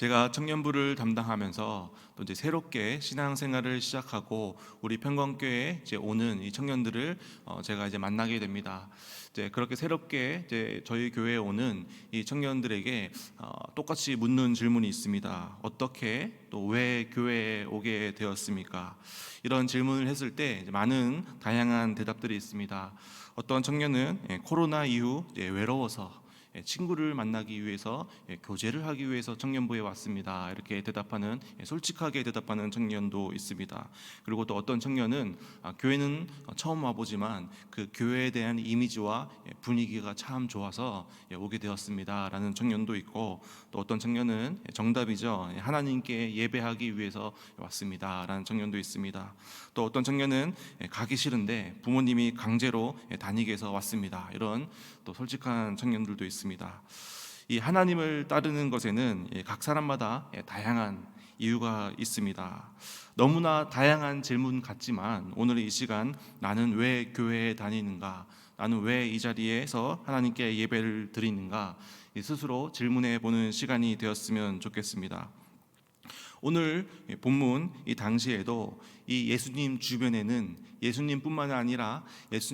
제가 청년부를 담당하면서 또 이제 새롭게 신앙생활을 시작하고 우리 평강교회에 이제 오는 이 청년들을 제가 이제 만나게 됩니다. 이제 그렇게 새롭게 이제 저희 교회에 오는 이 청년들에게 똑같이 묻는 질문이 있습니다. 어떻게 또 왜 교회에 오게 되었습니까? 이런 질문을 했을 때 많은 다양한 대답들이 있습니다. 어떤 청년은 코로나 이후 외로워서 친구를 만나기 위해서 교제를 하기 위해서 청년부에 왔습니다. 이렇게 대답하는 솔직하게 대답하는 청년도 있습니다. 그리고 또 어떤 청년은 교회는 처음 와보지만 그 교회에 대한 이미지와 분위기가 참 좋아서 오게 되었습니다라는 청년도 있고, 또 어떤 청년은 정답이죠. 하나님께 예배하기 위해서 왔습니다라는 청년도 있습니다. 또 어떤 청년은 가기 싫은데 부모님이 강제로 다니게 해서 왔습니다. 이런 또 솔직한 청년들도 있습니다. 이 하나님을 따르는 것에는 각 사람마다 다양한 이유가 있습니다. 너무나 다양한 질문 같지만 오늘 이 시간, 나는 왜 교회에 다니는가? 나는 왜 이 자리에서 하나님께 예배를 드리는가? 스스로 질문해 보는 시간이 되었으면 좋겠습니다. 오늘 본문 이 당시에도 이 예수님 주변에는 예수님뿐만 아니라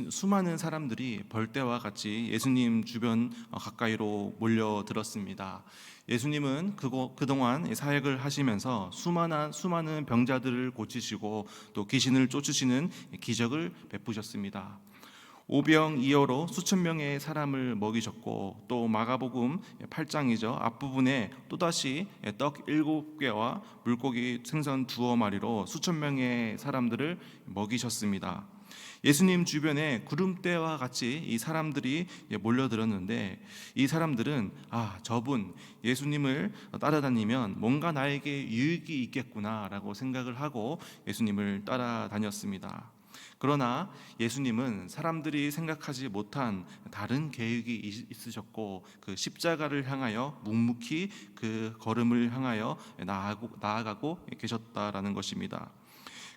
수많은 사람들이 벌떼와 같이 예수님 주변 가까이로 몰려들었습니다. 예수님은 그동안 사역을 하시면서 수많은 병자들을 고치시고 또 귀신을 쫓으시는 기적을 베푸셨습니다. 오병이어로 수천 명의 사람을 먹이셨고, 또 마가복음 8장이죠. 앞부분에 또다시 떡 7개와 물고기 생선 2마리로 수천 명의 사람들을 먹이셨습니다. 예수님 주변에 구름대와 같이 이 사람들이 몰려들었는데, 이 사람들은 저분 예수님을 따라다니면 뭔가 나에게 유익이 있겠구나라고 생각을 하고 예수님을 따라다녔습니다. 그러나 예수님은 사람들이 생각하지 못한 다른 계획이 있으셨고, 그 십자가를 향하여 묵묵히 그 걸음을 향하여 나아가고 계셨다라는 것입니다.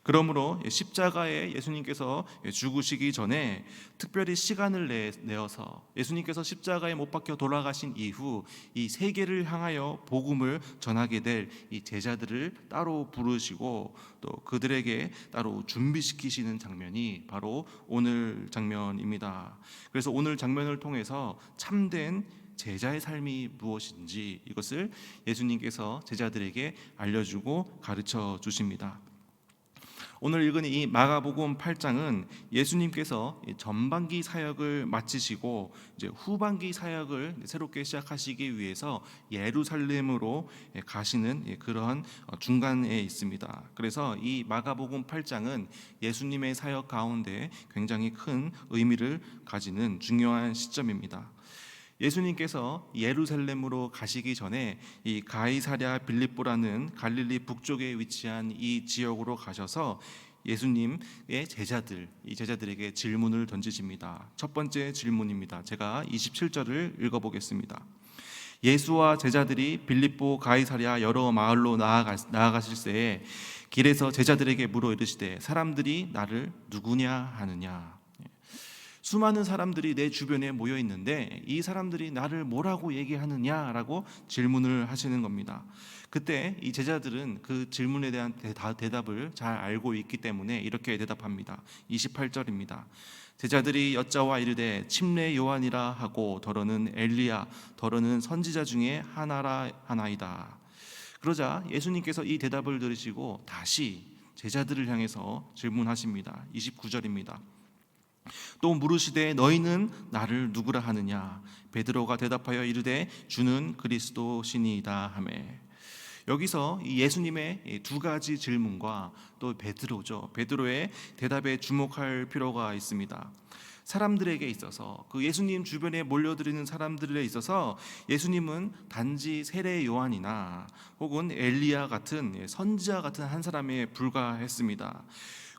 그러므로 십자가에 예수님께서 죽으시기 전에 특별히 시간을 내어서 예수님께서 십자가에 못 박혀 돌아가신 이후 이 세계를 향하여 복음을 전하게 될 이 제자들을 따로 부르시고 또 그들에게 따로 준비시키시는 장면이 바로 오늘 장면입니다. 그래서 오늘 장면을 통해서 참된 제자의 삶이 무엇인지 이것을 예수님께서 제자들에게 알려주고 가르쳐 주십니다. 오늘 읽은 이 마가복음 8장은 예수님께서 전반기 사역을 마치시고 이제 후반기 사역을 새롭게 시작하시기 위해서 예루살렘으로 가시는 그러한 중간에 있습니다. 그래서 이 마가복음 8장은 예수님의 사역 가운데 굉장히 큰 의미를 가지는 중요한 시점입니다. 예수님께서 예루살렘으로 가시기 전에 이 가이사랴 빌립보라는 갈릴리 북쪽에 위치한 이 지역으로 가셔서 예수님의 이 제자들에게 질문을 던지십니다. 첫 번째 질문입니다. 제가 27절을 읽어보겠습니다. 예수와 제자들이 빌립보 가이사랴 여러 마을로 나아가실 때에 길에서 제자들에게 물어 이르시되 사람들이 나를 누구냐 하느냐. 수많은 사람들이 내 주변에 모여 있는데 이 사람들이 나를 뭐라고 얘기하느냐라고 질문을 하시는 겁니다. 그때 이 제자들은 그 질문에 대한 대답을 잘 알고 있기 때문에 이렇게 대답합니다. 28절입니다. 제자들이 여짜와 이르되 침례 요한이라 하고 더러는 엘리야 더러는 선지자 중에 하나라 하나이다. 그러자 예수님께서 이 대답을 들으시고 다시 제자들을 향해서 질문하십니다. 29절입니다. 또 물으시되 너희는 나를 누구라 하느냐? 베드로가 대답하여 이르되 주는 그리스도시니이다 하매. 여기서 이 예수님의 두 가지 질문과 또 베드로의 대답에 주목할 필요가 있습니다. 사람들에게 있어서 그 예수님 주변에 몰려들이는 사람들에 있어서 예수님은 단지 세례 요한이나 혹은 엘리야 같은 선지자 같은 한 사람에 불과했습니다.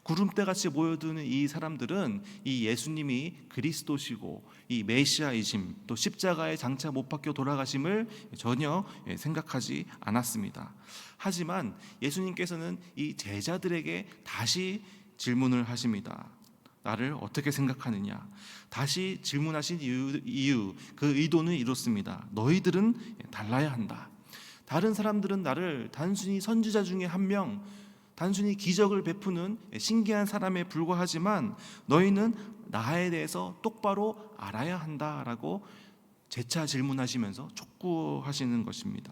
구름대같이 모여드는 이 사람들은 이 예수님이 그리스도시고 이 메시아이심 또 십자가에 장차 못 박혀 돌아가심을 전혀 생각하지 않았습니다. 하지만 예수님께서는 이 제자들에게 다시 질문을 하십니다. 나를 어떻게 생각하느냐? 다시 질문하신 이유 그 의도는 이렇습니다. 너희들은 달라야 한다. 다른 사람들은 나를 단순히 선지자 중에 한 명, 단순히 기적을 베푸는 신기한 사람에 불과하지만 너희는 나에 대해서 똑바로 알아야 한다라고 재차 질문하시면서 촉구하시는 것입니다.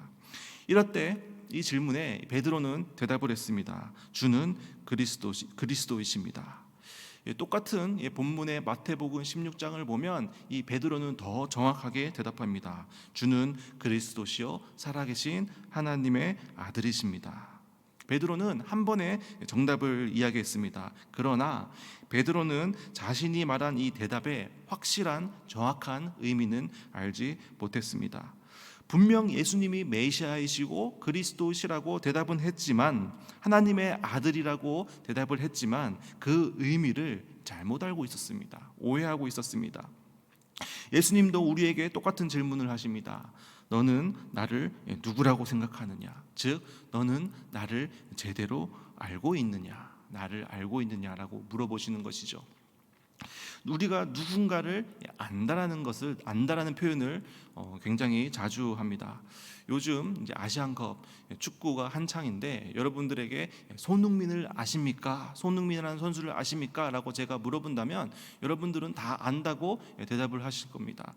이럴 때 이 질문에 베드로는 대답을 했습니다. 주는 그리스도이십니다. 똑같은 본문의 마태복음 16장을 보면 이 베드로는 더 정확하게 대답합니다. 주는 그리스도시요 살아계신 하나님의 아들이십니다. 베드로는 한 번에 정답을 이야기했습니다. 그러나 베드로는 자신이 말한 이 대답의 확실한 정확한 의미는 알지 못했습니다. 분명 예수님이 메시아이시고 그리스도시라고 대답은 했지만, 하나님의 아들이라고 대답을 했지만 그 의미를 잘못 알고 있었습니다. 오해하고 있었습니다. 예수님도 우리에게 똑같은 질문을 하십니다. 너는 나를 누구라고 생각하느냐? 즉 너는 나를 제대로 알고 있느냐? 나를 알고 있느냐라고 물어보시는 것이죠. 우리가 누군가를 안다라는 표현을 굉장히 자주 합니다. 요즘 이제 아시안컵 축구가 한창인데 여러분들에게 손흥민을 아십니까? 손흥민이라는 선수를 아십니까? 라고 제가 물어본다면 여러분들은 다 안다고 대답을 하실 겁니다.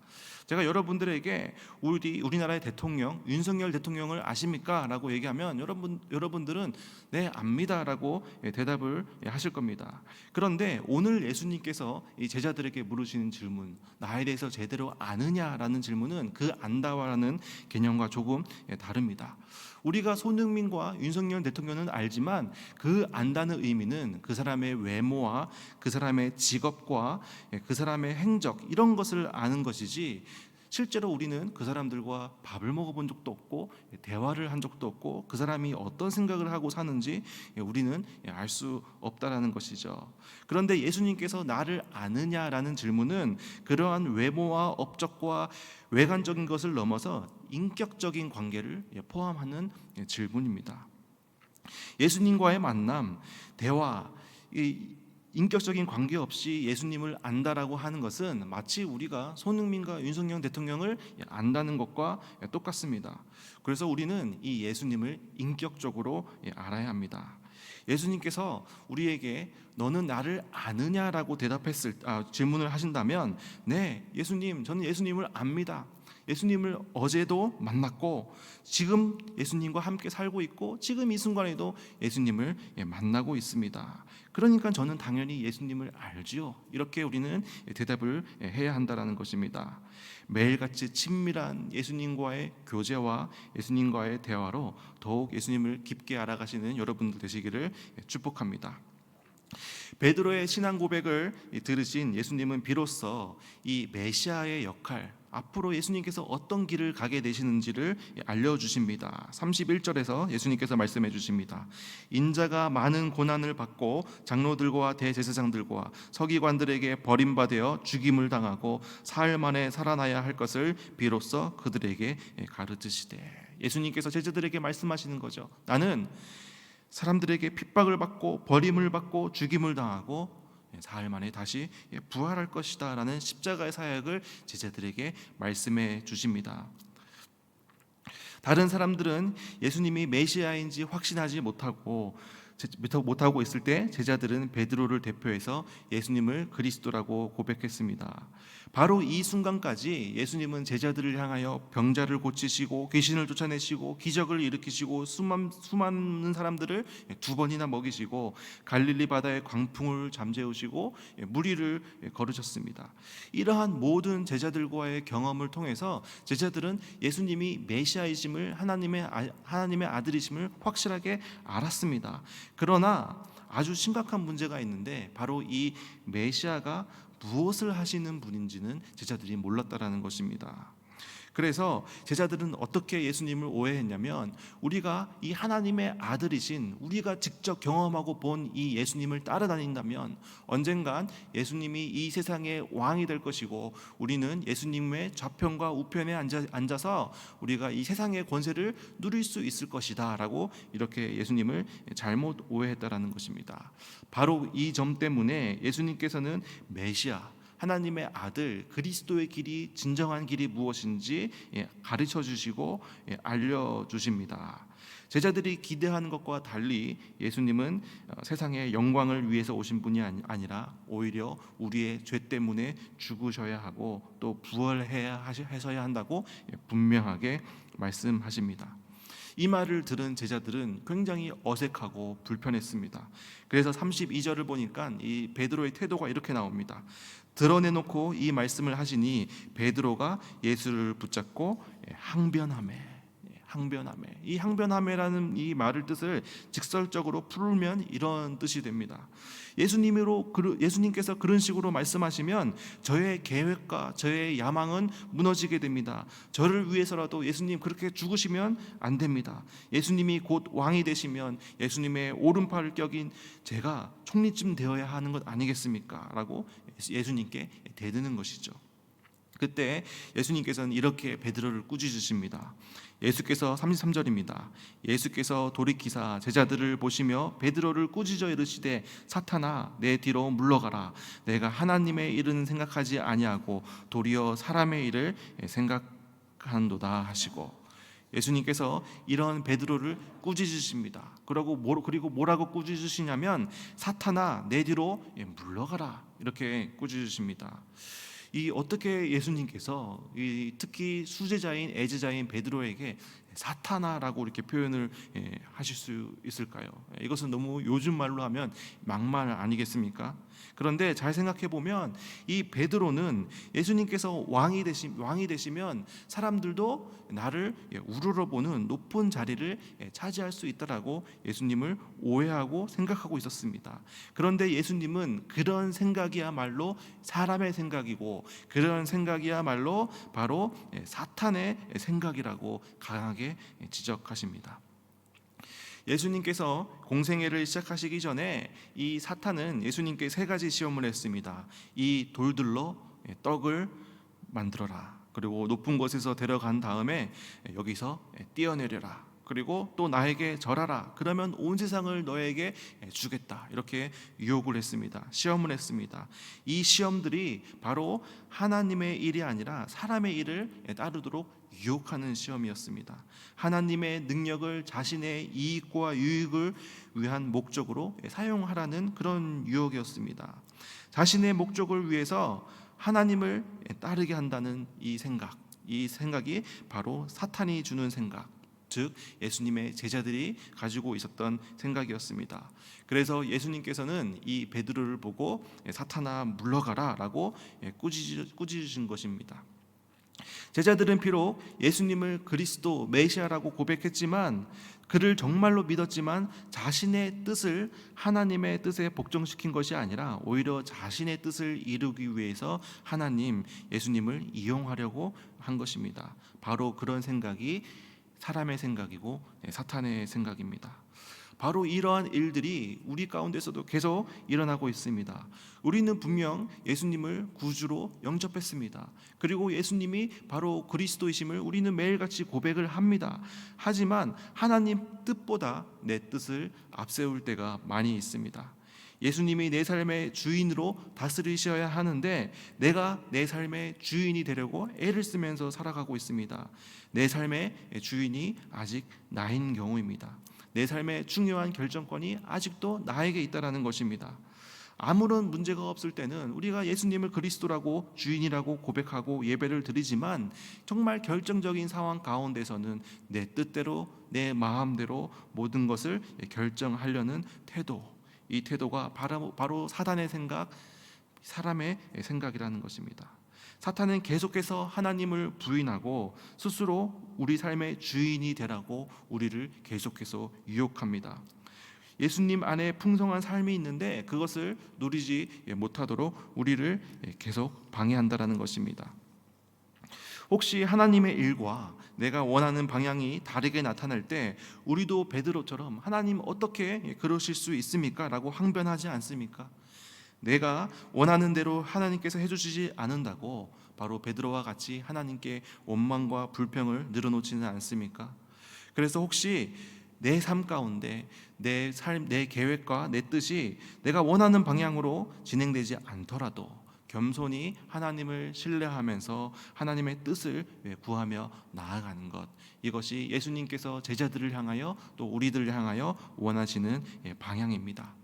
제가 여러분들에게 우리나라의 대통령 윤석열 대통령을 아십니까? 라고 얘기하면 여러분들은 네 압니다 라고 대답을 하실 겁니다. 그런데 오늘 예수님께서 이 제자들에게 물으시는 질문, 나에 대해서 제대로 아느냐라는 질문은 그 안다와라는 개념과 조금 다릅니다. 우리가 손흥민과 윤석열 대통령은 알지만 그 안다는 의미는 그 사람의 외모와 그 사람의 직업과 그 사람의 행적, 이런 것을 아는 것이지, 실제로 우리는 그 사람들과 밥을 먹어본 적도 없고 대화를 한 적도 없고 그 사람이 어떤 생각을 하고 사는지 우리는 알 수 없다라는 것이죠. 그런데 예수님께서 나를 아느냐라는 질문은 그러한 외모와 업적과 외관적인 것을 넘어서 인격적인 관계를 포함하는 질문입니다. 예수님과의 만남, 대화, 인격적인 관계 없이 예수님을 안다라고 하는 것은 마치 우리가 손흥민과 윤석열 대통령을 안다는 것과 똑같습니다. 그래서 우리는 이 예수님을 인격적으로 알아야 합니다. 예수님께서 우리에게 너는 나를 아느냐라고 질문을 하신다면, 네, 예수님, 저는 예수님을 압니다. 예수님을 어제도 만났고 지금 예수님과 함께 살고 있고 지금 이 순간에도 예수님을 만나고 있습니다. 그러니까 저는 당연히 예수님을 알지요. 이렇게 우리는 대답을 해야 한다는 것입니다. 매일같이 친밀한 예수님과의 교제와 예수님과의 대화로 더욱 예수님을 깊게 알아가시는 여러분들 되시기를 축복합니다. 베드로의 신앙 고백을 들으신 예수님은 비로소 이 메시아의 역할, 앞으로 예수님께서 어떤 길을 가게 되시는지를 알려주십니다. 31절에서 예수님께서 말씀해 주십니다. 인자가 많은 고난을 받고 장로들과 대제사장들과 서기관들에게 버림받아 죽임을 당하고 사흘 만에 살아나야 할 것을 비로소 그들에게 가르치시되, 예수님께서 제자들에게 말씀하시는 거죠. 나는 사람들에게 핍박을 받고 버림을 받고 죽임을 당하고 사흘 만에 다시 부활할 것이다 라는 십자가의 사역을 제자들에게 말씀해 주십니다. 다른 사람들은 예수님이 메시아인지 확신하지 못하고 있을 때 제자들은 베드로를 대표해서 예수님을 그리스도라고 고백했습니다. 바로 이 순간까지 예수님은 제자들을 향하여 병자를 고치시고 귀신을 쫓아내시고 기적을 일으키시고 수많은 사람들을 2번이나 먹이시고 갈릴리 바다의 광풍을 잠재우시고 무리를 거르셨습니다. 이러한 모든 제자들과의 경험을 통해서 제자들은 예수님이 메시아이심을, 하나님의 아들이심을 확실하게 알았습니다. 그러나 아주 심각한 문제가 있는데 바로 이 메시아가 무엇을 하시는 분인지는 제자들이 몰랐다라는 것입니다. 그래서 제자들은 어떻게 예수님을 오해했냐면, 우리가 이 하나님의 아들이신, 우리가 직접 경험하고 본 이 예수님을 따라다닌다면 언젠간 예수님이 이 세상의 왕이 될 것이고 우리는 예수님의 좌편과 우편에 앉아서 우리가 이 세상의 권세를 누릴 수 있을 것이다 라고 이렇게 예수님을 잘못 오해했다라는 것입니다. 바로 이 점 때문에 예수님께서는 메시아, 하나님의 아들 그리스도의 길이 진정한 길이 무엇인지 가르쳐 주시고 알려 주십니다. 제자들이 기대하는 것과 달리 예수님은 세상의 영광을 위해서 오신 분이 아니라 오히려 우리의 죄 때문에 죽으셔야 하고 또 부활하셔야 한다고 분명하게 말씀하십니다. 이 말을 들은 제자들은 굉장히 어색하고 불편했습니다. 그래서 32절을 보니까 이 베드로의 태도가 이렇게 나옵니다. 드러내놓고 이 말씀을 하시니 베드로가 예수를 붙잡고 항변하매. 이 항변하매라는 이 말을 뜻을 직설적으로 풀면 이런 뜻이 됩니다. 예수님께서 그런 식으로 말씀하시면 저의 계획과 저의 야망은 무너지게 됩니다. 저를 위해서라도 예수님 그렇게 죽으시면 안 됩니다. 예수님이 곧 왕이 되시면 예수님의 오른팔을 껴긴 제가 총리쯤 되어야 하는 것 아니겠습니까? 라고 예수님께 대드는 것이죠. 그때 예수님께서는 이렇게 베드로를 꾸짖으십니다. 예수께서 33절입니다. 예수께서 돌이키사 제자들을 보시며 베드로를 꾸짖어 이르시되 사탄아 내 뒤로 물러가라. 내가 하나님의 일은 생각하지 아니하고 도리어 사람의 일을 생각한도다 하시고, 예수님께서 이런 베드로를 꾸짖으십니다. 그리고 뭐라고 꾸짖으시냐면 사탄아 내 뒤로 물러가라 이렇게 꾸짖으십니다. 어떻게 예수님께서 특히 수제자인 애제자인 베드로에게 사탄아라고 이렇게 표현을 하실 수 있을까요? 이것은 너무 요즘 말로 하면 막말 아니겠습니까? 그런데 잘 생각해 보면 이 베드로는 예수님께서 왕이 되시면 사람들도 나를 우러러보는 높은 자리를 차지할 수 있다라고 예수님을 오해하고 생각하고 있었습니다. 그런데 예수님은 그런 생각이야말로 사람의 생각이고 그런 생각이야말로 바로 사탄의 생각이라고 강하게 지적하십니다. 예수님께서 공생애를 시작하시기 전에 이 사탄은 예수님께 세 가지 시험을 했습니다. 이 돌들로 떡을 만들어라. 그리고 높은 곳에서 데려간 다음에 여기서 뛰어내려라. 그리고 또 나에게 절하라. 그러면 온 세상을 너에게 주겠다. 이렇게 유혹을 했습니다. 시험을 했습니다. 이 시험들이 바로 하나님의 일이 아니라 사람의 일을 따르도록 유혹하는 시험이었습니다. 하나님의 능력을 자신의 이익과 유익을 위한 목적으로 사용하라는 그런 유혹이었습니다. 자신의 목적을 위해서 하나님을 따르게 한다는 이 생각이 바로 사탄이 주는 생각, 즉 예수님의 제자들이 가지고 있었던 생각이었습니다. 그래서 예수님께서는 이 베드로를 보고 사탄아 물러가라 라고 꾸짖으신 것입니다. 제자들은 비록 예수님을 그리스도 메시아라고 고백했지만, 그를 정말로 믿었지만 자신의 뜻을 하나님의 뜻에 복종시킨 것이 아니라 오히려 자신의 뜻을 이루기 위해서 예수님을 이용하려고 한 것입니다. 바로 그런 생각이 사람의 생각이고 사탄의 생각입니다. 바로 이러한 일들이 우리 가운데서도 계속 일어나고 있습니다. 우리는 분명 예수님을 구주로 영접했습니다. 그리고 예수님이 바로 그리스도이심을 우리는 매일같이 고백을 합니다. 하지만 하나님 뜻보다 내 뜻을 앞세울 때가 많이 있습니다. 예수님이 내 삶의 주인으로 다스리셔야 하는데 내가 내 삶의 주인이 되려고 애를 쓰면서 살아가고 있습니다. 내 삶의 주인이 아직 나인 경우입니다. 내 삶의 중요한 결정권이 아직도 나에게 있다는 것입니다. 아무런 문제가 없을 때는 우리가 예수님을 그리스도라고 주인이라고 고백하고 예배를 드리지만, 정말 결정적인 상황 가운데서는 내 뜻대로 내 마음대로 모든 것을 결정하려는 태도, 이 태도가 바로 사단의 생각, 사람의 생각이라는 것입니다. 사탄은 계속해서 하나님을 부인하고 스스로 우리 삶의 주인이 되라고 우리를 계속해서 유혹합니다. 예수님 안에 풍성한 삶이 있는데 그것을 누리지 못하도록 우리를 계속 방해한다는 것입니다. 혹시 하나님의 일과 내가 원하는 방향이 다르게 나타날 때 우리도 베드로처럼 하나님 어떻게 그러실 수 있습니까? 라고 항변하지 않습니까? 내가 원하는 대로 하나님께서 해주시지 않는다고 바로 베드로와 같이 하나님께 원망과 불평을 늘어놓지는 않습니까? 그래서 혹시 내 삶 가운데 내 계획과 내 뜻이 내가 원하는 방향으로 진행되지 않더라도 겸손히 하나님을 신뢰하면서 하나님의 뜻을 구하며 나아가는 것, 이것이 예수님께서 제자들을 향하여 또 우리들을 향하여 원하시는 방향입니다.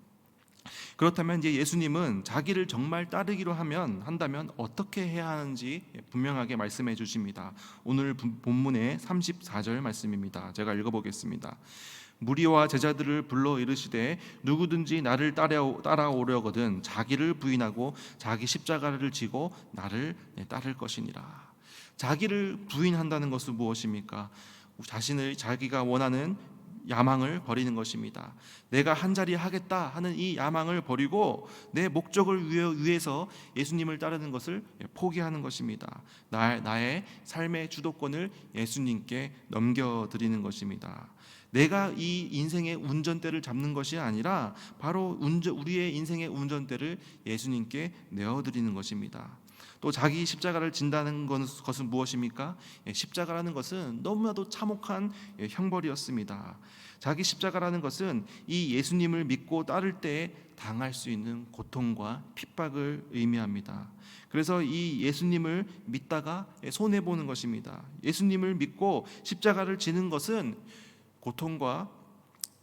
그렇다면 이제 예수님은 자기를 정말 따르기로 한다면 어떻게 해야 하는지 분명하게 말씀해 주십니다. 오늘 본문의 34절 말씀입니다. 제가 읽어보겠습니다. 무리와 제자들을 불러 이르시되 누구든지 나를 따라오려거든 자기를 부인하고 자기 십자가를 지고 나를 따를 것이니라. 자기를 부인한다는 것은 무엇입니까? 자기가 원하는 야망을 버리는 것입니다. 내가 한 자리 하겠다 하는 이 야망을 버리고 내 목적을 위해서 예수님을 따르는 것을 포기하는 것입니다. 나의 삶의 주도권을 예수님께 넘겨드리는 것입니다. 내가 이 인생의 운전대를 잡는 것이 아니라 바로 우리의 인생의 운전대를 예수님께 내어드리는 것입니다. 또 자기 십자가를 진다는 것은 무엇입니까? 십자가라는 것은 너무나도 참혹한 형벌이었습니다. 자기 십자가라는 것은 이 예수님을 믿고 따를 때 당할 수 있는 고통과 핍박을 의미합니다. 그래서 이 예수님을 믿다가 손해보는 것입니다. 예수님을 믿고 십자가를 지는 것은 고통과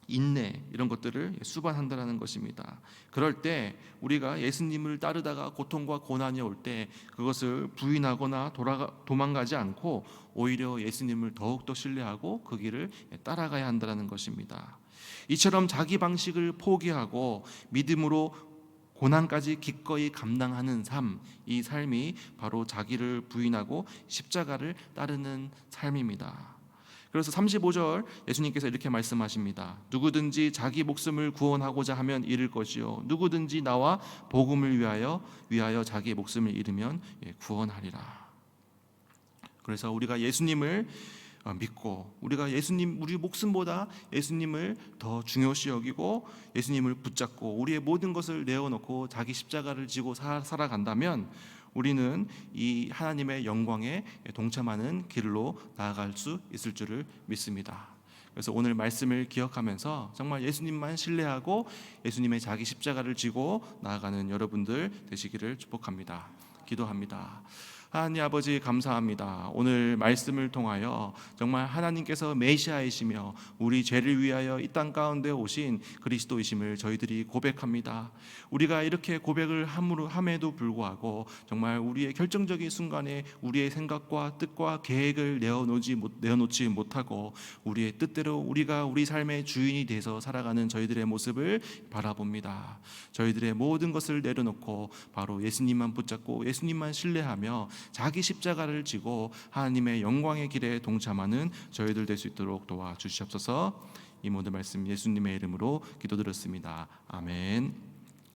인내 이런 것들을 수반한다는 것입니다. 그럴 때 우리가 예수님을 따르다가 고통과 고난이 올 때 그것을 부인하거나 도망가지 않고 오히려 예수님을 더욱더 신뢰하고 그 길을 따라가야 한다는 것입니다. 이처럼 자기 방식을 포기하고 믿음으로 고난까지 기꺼이 감당하는 삶, 이 삶이 바로 자기를 부인하고 십자가를 따르는 삶입니다. 그래서 35절 예수님께서 이렇게 말씀하십니다. 누구든지 자기 목숨을 구원하고자 하면 잃을 것이요 누구든지 나와 복음을 위하여 자기 목숨을 잃으면 구원하리라. 그래서 우리가 예수님을 믿고 우리 목숨보다 예수님을 더 중요시 여기고 예수님을 붙잡고 우리의 모든 것을 내어놓고 자기 십자가를 지고 살아간다면 우리는 이 하나님의 영광에 동참하는 길로 나아갈 수 있을 줄을 믿습니다. 그래서 오늘 말씀을 기억하면서 정말 예수님만 신뢰하고 예수님의 자기 십자가를 지고 나아가는 여러분들 되시기를 축복합니다. 기도합니다. 하나님 아버지 감사합니다. 오늘 말씀을 통하여 정말 하나님께서 메시아이시며 우리 죄를 위하여 이 땅 가운데 오신 그리스도이심을 저희들이 고백합니다. 우리가 이렇게 고백을 함에도 불구하고 정말 우리의 결정적인 순간에 우리의 생각과 뜻과 계획을 내어놓지 못하고 우리의 뜻대로 우리가 우리 삶의 주인이 돼서 살아가는 저희들의 모습을 바라봅니다. 저희들의 모든 것을 내려놓고 바로 예수님만 붙잡고 예수님만 신뢰하며 자기 십자가를 지고 하나님의 영광의 길에 동참하는 저희들 될 수 있도록 도와주시옵소서. 이 모든 말씀 예수님의 이름으로 기도드렸습니다. 아멘.